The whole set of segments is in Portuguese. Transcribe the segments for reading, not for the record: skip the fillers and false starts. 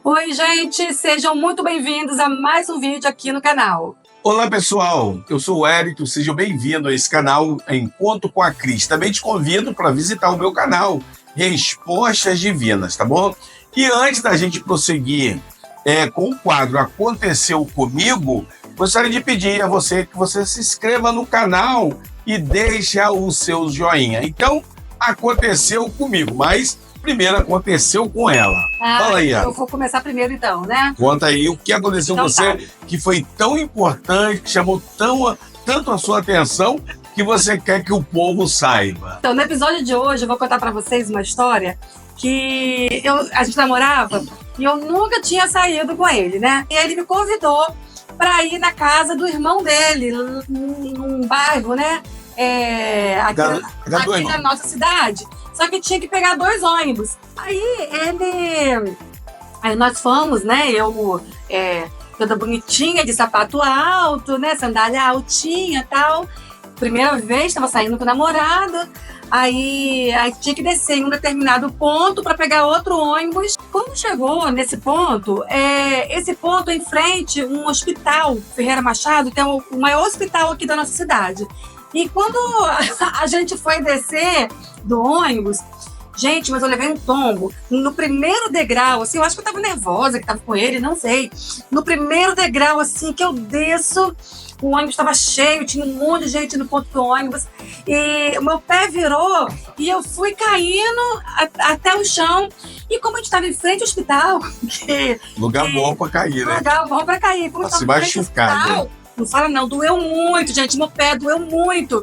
Oi, gente, sejam muito bem-vindos a mais um vídeo aqui no canal. Olá, pessoal, eu sou o Érico, sejam bem-vindos a esse canal Encontro com a Cris. Também te convido para visitar o meu canal Respostas Divinas, tá bom? E antes da gente prosseguir com o quadro Aconteceu Comigo, gostaria de pedir a você que você se inscreva no canal e deixe o seu joinha. Então, aconteceu comigo, mas primeiro aconteceu com ela. Fala aí, eu vou começar primeiro então, né? Conta aí o que aconteceu com você, que foi tão importante, que chamou tanto a sua atenção, que você quer que o povo saiba. Então, no episódio de hoje, eu vou contar pra vocês uma história que a gente namorava e eu nunca tinha saído com ele, né? E ele me convidou pra ir na casa do irmão dele, num bairro, né? Aqui na nossa cidade. Só que tinha que pegar 2 ônibus. Aí nós fomos, né? Eu toda bonitinha, de sapato alto, né? Sandália altinha e tal. Primeira vez, estava saindo com o namorado. Aí tinha que descer em um determinado ponto para pegar outro ônibus. Quando chegou nesse ponto, esse ponto em frente, um hospital, Ferreira Machado, que é o maior hospital aqui da nossa cidade. E quando a gente foi descer do ônibus, gente, mas eu levei um tombo. No primeiro degrau, assim, eu acho que eu tava nervosa, que tava com ele, não sei. No primeiro degrau, assim, que eu desço, o ônibus estava cheio, tinha um monte de gente no ponto do ônibus. E o meu pé virou e eu fui caindo até o chão. E como a gente estava em frente ao hospital... Lugar bom pra cair, né? Lugar bom pra cair. Como pra se machucar, né? Não fala não, doeu muito, gente, meu pé doeu muito.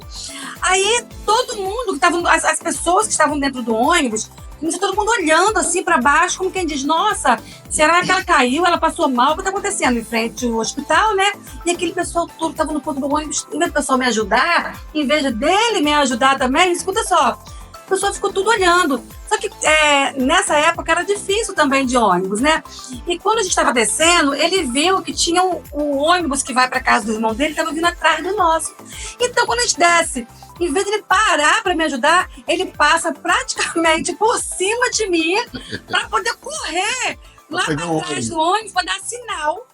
Aí todo mundo, as pessoas que estavam dentro do ônibus, começou todo mundo olhando assim para baixo, como quem diz, nossa, será que ela caiu, ela passou mal, o que tá acontecendo? Em frente ao hospital, né? E aquele pessoal todo que estava no ponto do ônibus, em vez do pessoal me ajudar, em vez dele me ajudar também, escuta só, o pessoal ficou tudo olhando. Só que nessa época era difícil também de ônibus, né? E quando a gente estava descendo, ele viu que tinha um ônibus que vai para casa do irmão dele, estava vindo atrás do nosso. Então, quando a gente desce, em vez de ele parar para me ajudar, ele passa praticamente por cima de mim para poder correr lá para trás do ônibus para dar sinal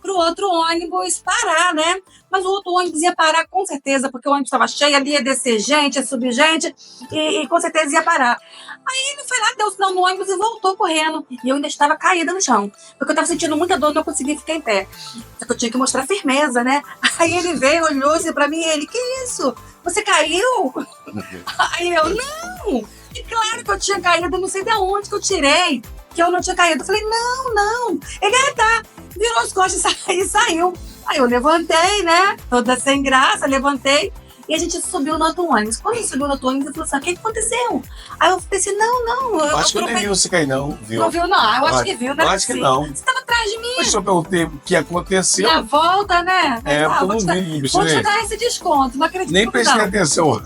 pro outro ônibus parar, né? Mas o outro ônibus ia parar com certeza, porque o ônibus estava cheio, ali ia descer gente, ia subir gente, e com certeza ia parar. Aí ele foi lá, deu o sinal no ônibus e voltou correndo. E eu ainda estava caída no chão, porque eu estava sentindo muita dor, não conseguia ficar em pé. Só que eu tinha que mostrar firmeza, né? Aí ele veio, olhou assim pra mim e ele, que isso? Você caiu? Aí eu, não! E claro que eu tinha caído, não sei de onde que eu tirei, que eu não tinha caído. Eu falei, não. Ele, tá. Virou as costas e saiu. Aí eu levantei, né? Toda sem graça, levantei. E a gente subiu no outro ônibus. Quando a gente subiu no outro ônibus, eu falei assim, o que aconteceu? Aí eu pensei, não. Eu acho que eu nem vi você cair, não. Viu? Não viu, não. Eu acho que viu, né? Eu acho que não. Você estava atrás de mim. Mas só perguntei o que aconteceu. Na volta, né? Eu não vi. Vou te dar esse desconto, não acredito. Nem prestei atenção.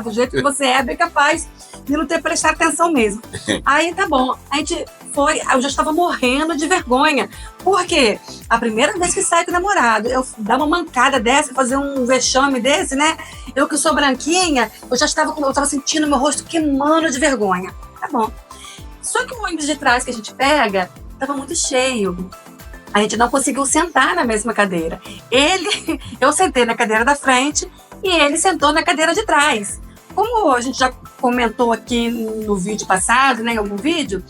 Do jeito que você é, bem capaz de não ter prestado atenção mesmo. Aí tá bom, a gente foi, eu já estava morrendo de vergonha. Por quê? A primeira vez que saí com o namorado, eu dar uma mancada dessa, fazer um vexame desse, né? Eu que sou branquinha, eu estava sentindo meu rosto queimando de vergonha. Tá bom. Só que o ônibus de trás que a gente pega estava muito cheio. A gente não conseguiu sentar na mesma cadeira. Eu sentei na cadeira da frente e ele sentou na cadeira de trás. Como a gente já comentou aqui no vídeo passado, né, em algum vídeo,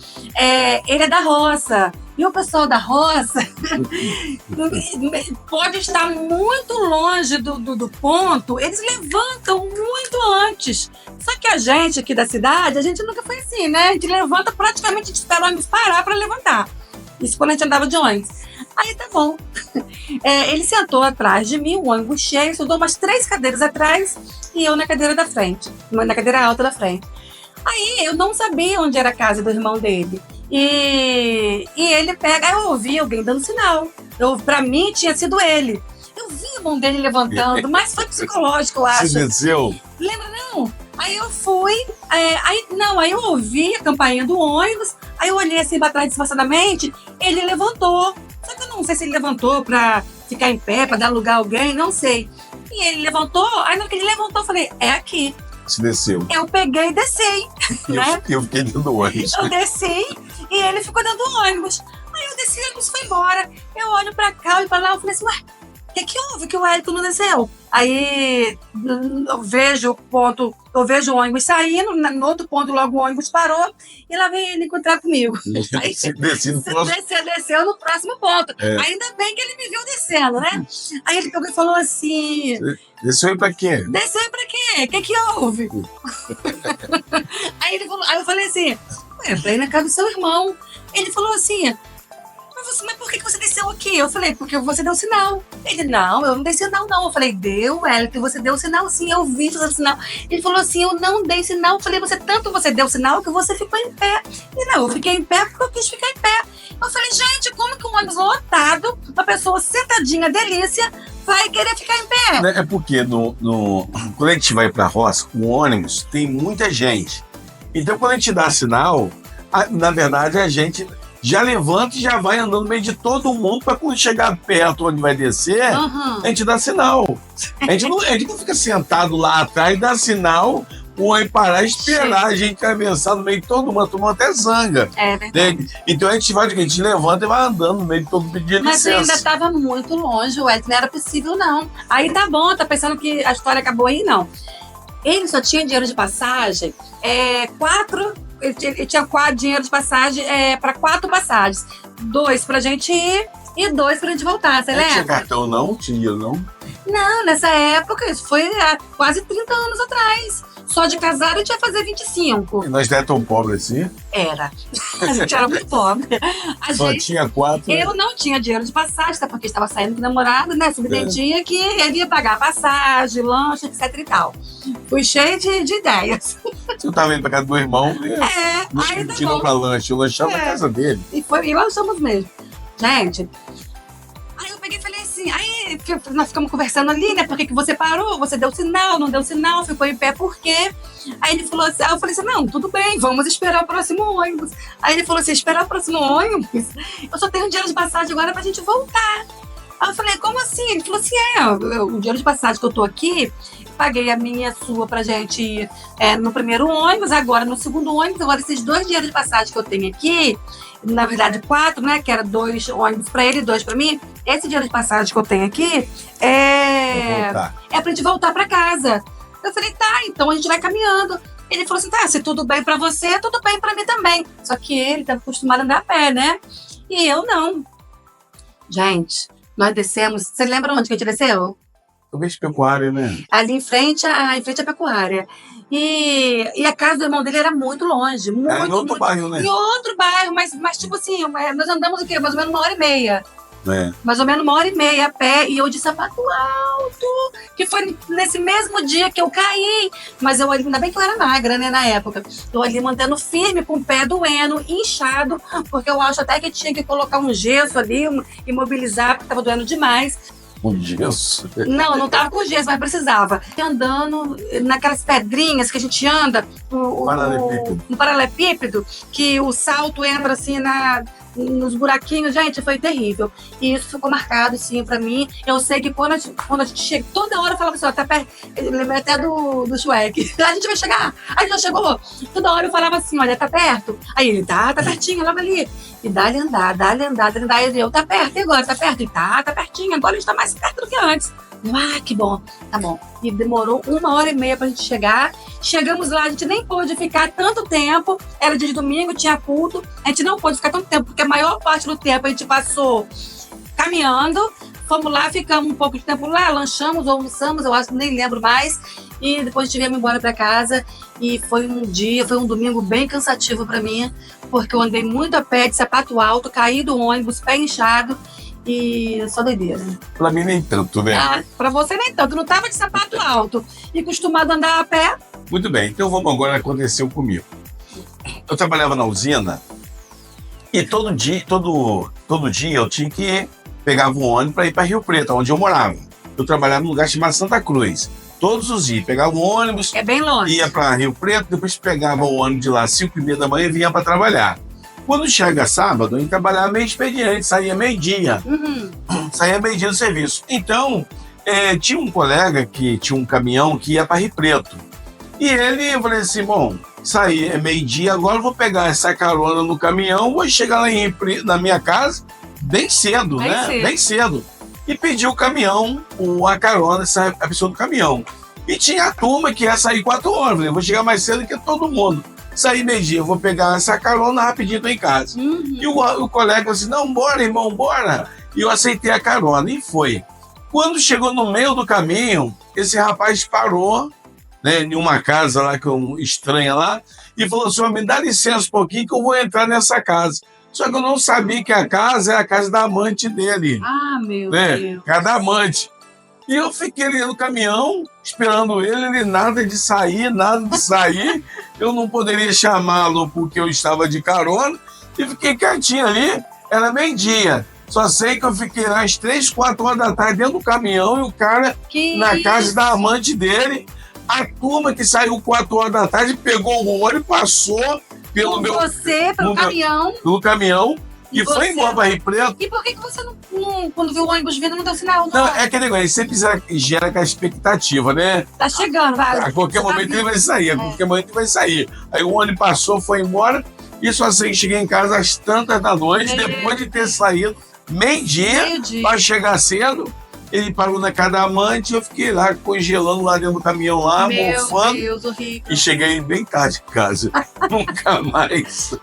ele é da roça. E o pessoal da roça pode estar muito longe do ponto, eles levantam muito antes. Só que a gente aqui da cidade, a gente nunca foi assim, né? A gente levanta praticamente, a gente espera o ônibus parar para levantar. Isso quando a gente andava de ônibus. Aí tá bom. Ele sentou atrás de mim, o ônibus cheio, sentou umas 3 cadeiras atrás e eu na cadeira da frente, na cadeira alta da frente. Aí eu não sabia onde era a casa do irmão dele. E ele pega, eu ouvi alguém dando sinal. Pra mim tinha sido ele. Eu vi a mão dele levantando, mas foi psicológico, eu acho. Você desceu? Lembra, não? Aí eu fui, aí eu ouvi a campainha do ônibus, aí eu olhei assim pra trás disfarçadamente, ele levantou. Só que eu não sei se ele levantou pra ficar em pé, pra dar lugar a alguém, não sei. E ele levantou, aí na hora que ele levantou, eu falei, é aqui. Você desceu. Eu peguei e desci, né? Eu fiquei dentro do ônibus. Eu desci E ele ficou dentro do ônibus. Aí eu desci, o ônibus foi embora. Eu olho pra cá, olho pra lá, eu falei assim, ué, o que houve que o Wellington não desceu? Aí eu vejo o ônibus saindo, no outro ponto logo o ônibus parou e lá vem ele encontrar comigo. Aí, desceu no próximo ponto. Ainda bem que ele me viu descendo, né? Aí ele pegou e falou assim... Desceu aí pra quê? Desceu aí pra quê? O que houve? Aí eu falei assim, ué, eu falei na casa do seu irmão. Ele falou assim... Mas por que você desceu aqui? Eu falei, porque você deu sinal. Ele, não, eu não dei sinal, não. Eu falei, deu, Wellington, você deu sinal sim, eu vi você deu sinal. Ele falou assim, eu não dei sinal. Eu falei, você deu sinal que você ficou em pé. E não, eu fiquei em pé porque eu quis ficar em pé. Eu falei, gente, como que um ônibus lotado, uma pessoa sentadinha, delícia, vai querer ficar em pé? É porque quando a gente vai pra roça, o ônibus tem muita gente. Então, quando a gente dá sinal, na verdade, a gente... já levanta e já vai andando no meio de todo mundo para quando chegar perto onde vai descer, a gente dá sinal. A gente não fica sentado lá atrás e dá sinal, o ônibus parar e esperar a gente atravessar no meio de todo mundo, a turma até zanga. É verdade. Então a gente levanta e vai andando no meio de todo mundo pedindo licença. Mas licença. ainda estava muito longe, Wellington, não era possível não. Aí tá bom, tá pensando que a história acabou aí? Não. Ele só tinha dinheiro de passagem, ele tinha 4 dinheiro de passagem para 4 passagens. 2 pra gente ir e 2 pra gente voltar, você lembra? Tinha cartão não? Tinha dinheiro não? Não, nessa época, isso foi há quase 30 anos atrás. Só de casar a gente ia fazer 25. E nós não éramos tão pobres assim? Era. A gente era muito pobre. Só tinha 4. Eu não tinha dinheiro de passagem, até porque estava saindo com o namorado, né? Subentendia que ele ia pagar passagem, lanche, etc e tal. Fui cheia de ideias. Você estava indo pra casa do irmão, né? Aí tá tirou bom. pra lanche, eu lanchava na casa dele. E lanchamos mesmo. Gente... Aí eu peguei e falei assim, aí nós ficamos conversando ali, né? Por que você parou? Você deu sinal, não deu sinal, ficou em pé, por quê? Aí ele falou assim, aí eu falei assim, não, tudo bem, vamos esperar o próximo ônibus. Aí ele falou assim, esperar o próximo ônibus? Eu só tenho dinheiro de passagem agora pra gente voltar. Aí eu falei, como assim? Ele falou assim, o dinheiro de passagem que eu tô aqui, paguei a minha e a sua pra gente ir no primeiro ônibus, agora no segundo ônibus, agora esses 2 dinheiros de passagem que eu tenho aqui, na verdade 4, né, que era 2 ônibus pra ele e 2 pra mim, esse dinheiro de passagem que eu tenho aqui é pra gente voltar pra casa. Eu falei, tá, então a gente vai caminhando. Ele falou assim, tá, se tudo bem pra você, tudo bem pra mim também. Só que ele tá acostumado a andar a pé, né? E eu não. Gente, nós descemos, você lembra onde que a gente desceu? Talvez pecuária, né? Ali em frente à pecuária. E a casa do irmão dele era muito longe. Muito, em outro bairro, né? Em outro bairro, mas tipo assim, nós andamos o quê? Mais ou menos 1h30. Mais ou menos 1h30 a pé, e eu de sapato alto, que foi nesse mesmo dia que eu caí. Mas eu ainda bem que eu era magra, né, na época. Eu ali mantendo firme, com o pé doendo, inchado, porque eu acho até que tinha que colocar um gesso ali, imobilizar, porque estava doendo demais. Com gesso? Não tava com gesso, mas precisava. Andando naquelas pedrinhas que a gente anda, no paralelepípedo, que o salto entra assim nos buraquinhos, gente, foi terrível. E isso ficou marcado, sim, pra mim. Eu sei que quando a gente chega, toda hora eu falava assim, ó, tá perto. Eu lembrei até do Shrek. A gente vai chegar. A gente já chegou. Toda hora eu falava assim, olha, tá perto. Aí ele, tá pertinho, logo ali. E dá-lhe andar. E eu, tá perto, e agora? Tá perto? E tá pertinho. Agora a gente tá mais perto do que antes. Que bom, tá bom. E demorou 1h30 pra gente chegar. Chegamos lá, a gente nem pôde ficar tanto tempo. Era dia de domingo, tinha culto. A gente não pôde ficar tanto tempo, porque a maior parte do tempo a gente passou caminhando. Fomos lá, ficamos um pouco de tempo lá, lanchamos, almoçamos, eu acho que nem lembro mais. E depois a gente viemos embora pra casa. E foi um domingo bem cansativo pra mim, porque eu andei muito a pé, de sapato alto, caí do ônibus, pé inchado. E só doideira. Pra mim nem tanto, né? Pra você nem tanto. Não tava de sapato alto e acostumado a andar a pé. Muito bem, então vamos agora ao que aconteceu comigo. Eu trabalhava na usina e todo dia eu tinha que pegar um ônibus para ir para Rio Preto, onde eu morava. Eu trabalhava num lugar chamado Santa Cruz. Todos os dias, pegava um ônibus, é bem longe, ia para Rio Preto, depois pegava o ônibus de lá às 5h30 da manhã e vinha para trabalhar. Quando chega sábado, a gente trabalhava meio expediente, saía meio-dia. Saía meio-dia do serviço. Então, tinha um colega que tinha um caminhão que ia para Rio Preto. E ele, eu falei assim, bom, saí, é meio-dia, agora eu vou pegar essa carona no caminhão, vou chegar lá na minha casa bem cedo, Bem né? cedo. Bem cedo. E pedi o caminhão, a carona, a pessoa do caminhão. E tinha a turma que ia sair 4 horas. Falei, vou chegar mais cedo que todo mundo. Saí meio-dia, vou pegar essa carona rapidinho, tô em casa. E o colega falou assim, não, bora, irmão, bora. E eu aceitei a carona, e foi. Quando chegou no meio do caminho, esse rapaz parou, né, em uma casa lá, que eu estranha lá, e falou assim, me dá licença um pouquinho que eu vou entrar nessa casa. Só que eu não sabia que a casa é a casa da amante dele. Ah, meu Né? Deus. Casa da amante. E eu fiquei ali no caminhão, esperando ele nada de sair, nada de sair. Eu não poderia chamá-lo porque eu estava de carona. E fiquei quietinho ali, era meio-dia. Só sei que eu fiquei lá às 3, 4 horas da tarde dentro do caminhão e o cara na casa da amante dele. A turma que saiu 4 horas da tarde pegou o ônibus, passou pelo caminhão. pelo caminhão e foi embora para Rio Preto. E por que você não, quando viu o ônibus vindo, não deu sinal? Não, é aquele negócio, sempre gera aquela expectativa, né? Tá chegando, vai. A qualquer momento ele vai sair, a qualquer momento ele vai sair. Aí o ônibus passou, foi embora, e só sei que cheguei em casa às tantas da noite, depois de ter saído meio-dia, para chegar cedo. Ele parou na casa da amante, eu fiquei lá congelando lá dentro do caminhão lá, mofando. Meu Deus, horrível. E cheguei bem tarde em casa. Nunca mais.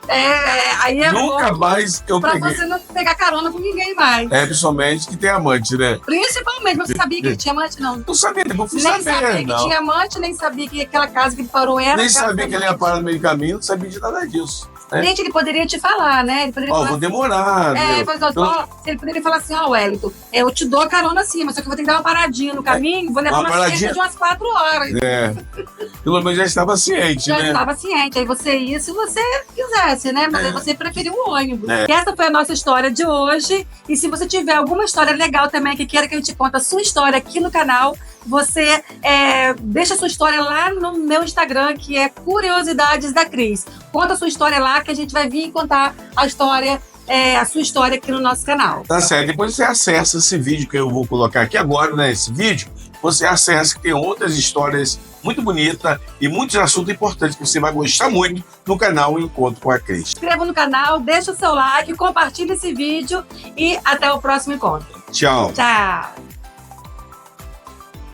Aí é Nunca bom mais eu pra peguei. você não pegar carona com ninguém mais. Principalmente que tem amante, né? Principalmente, você sabia que ele tinha amante, não? Não sabia, depois fui Nem saber. sabia Não. que tinha amante, nem sabia que aquela casa que ele parou era. Nem sabia que ele ia parar no meio do caminho, não sabia de nada disso. Gente, ele poderia te falar, né? Ele poderia falar Vou demorar. ele poderia falar assim, Wellington, eu te dou a carona sim, mas só que eu vou ter que dar uma paradinha no caminho, vou levar uma cerca de umas 4 horas. Pelo menos já estava ciente, já né? Já estava ciente, aí você ia se você quisesse, né? Mas aí você preferiu o ônibus. E essa foi a nossa história de hoje. E se você tiver alguma história legal também, que queira que a gente conte a sua história aqui no canal, você deixa a sua história lá no meu Instagram, que é Curiosidades da Cris. Conta a sua história lá, que a gente vai vir contar a história, a sua história aqui no nosso canal. Tá certo. Depois você acessa esse vídeo que eu vou colocar aqui agora, né? Esse vídeo, você acessa que tem outras histórias muito bonitas e muitos assuntos importantes que você vai gostar muito no canal Encontro com a Cris. Se inscreva no canal, deixa o seu like, compartilhe esse vídeo e até o próximo encontro. Tchau. Tchau.